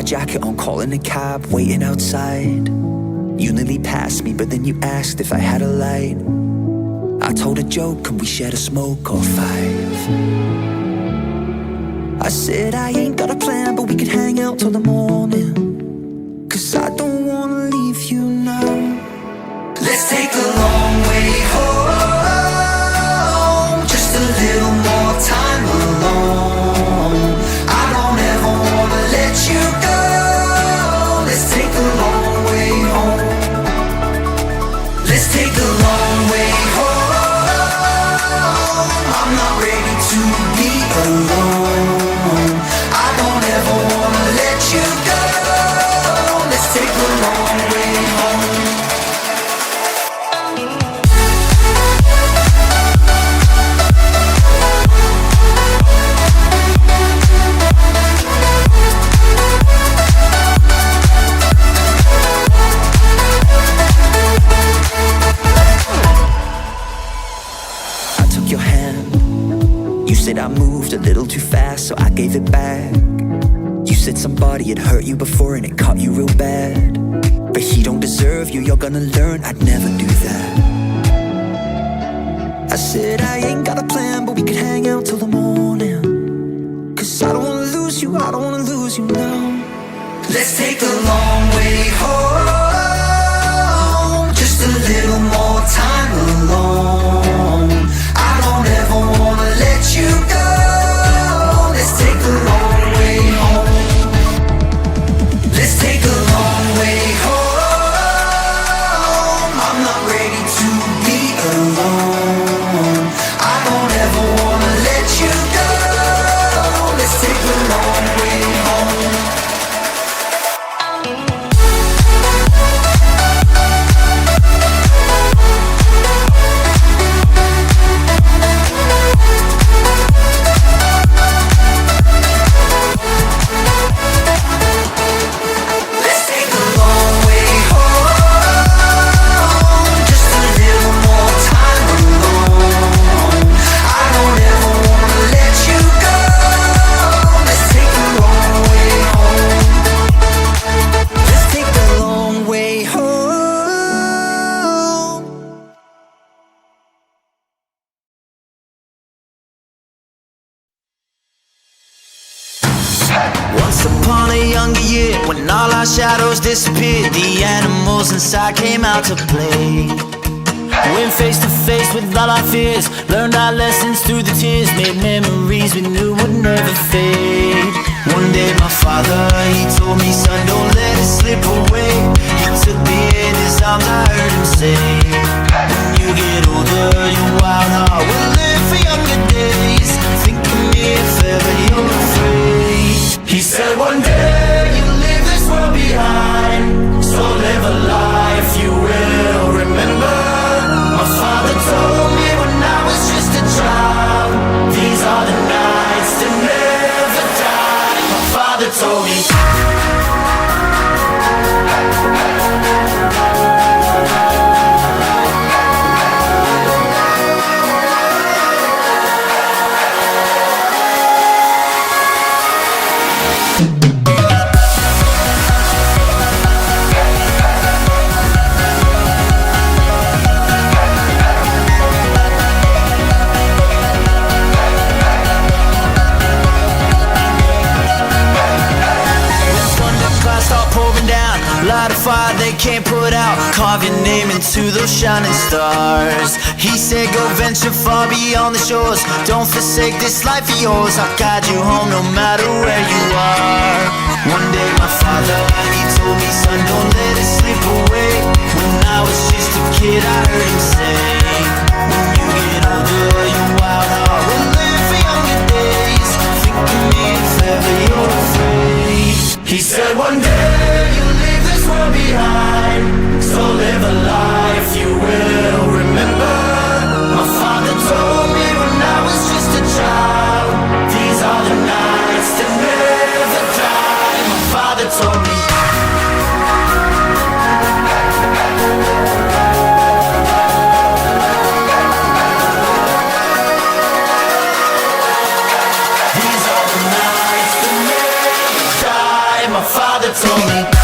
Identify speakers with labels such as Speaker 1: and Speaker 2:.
Speaker 1: jacket on, calling a cab, waiting outside. You nearly passed me, but then you asked if I had a light. I told a joke and we shared a smoke or five. I said I ain't got a plan, but we could hang out till the morning. 'Cause I don't wanna leave you now. Let's take the long way home, just a little more time alone. I don't ever wanna let you go. Let's take the long way home. Let's take the long way home. I'm not ready to be alone. I don't ever wanna let you go. Let's take the long way home. Your hand, you said I moved a little too fast, so I gave it back. You said somebody had hurt you before and it caught you real bad, but he don't deserve you, you're gonna learn I'd never do that. I said I ain't got a plan, but we could hang out till the morning. 'Cause I don't wanna lose you, I don't wanna lose you now. Let's take the long way home, just a little more time alone. I don't ever wanna let you go. Let's take the long way home. Let's take the long way home. I'm not ready to be alone. I don't ever wanna let you go. Let's take the long way home.
Speaker 2: Once upon a younger year, when all our shadows disappeared, the animals inside came out to play. Went face to face with all our fears, learned our lessons through the tears, made memories we knew would never fade. One day my father, he told me, son, don't let it slip away. He took me in his arms, I heard him say, when you get older, your wild heart will live for younger days. Think of me if ever you're afraid. He said one day you'll leave this world behind, so live a life you will remember. My father told me when I was just a child, these are the nights that never die. My father told me. Light a fire they can't put out, carve your name into those shining stars. He said go venture far beyond the shores, don't forsake this life of yours. I'll guide you home no matter where you are. One day my father, he told me, son, don't let it slip away. When I was just a kid I heard him say, when you get older your wild heart will live for younger days. Think of me if ever you're afraid. He said one day you'll leave this world behind, so live a life you will remember. My father told me when I was just a child, these are the nights that never die. My father told me. father told me.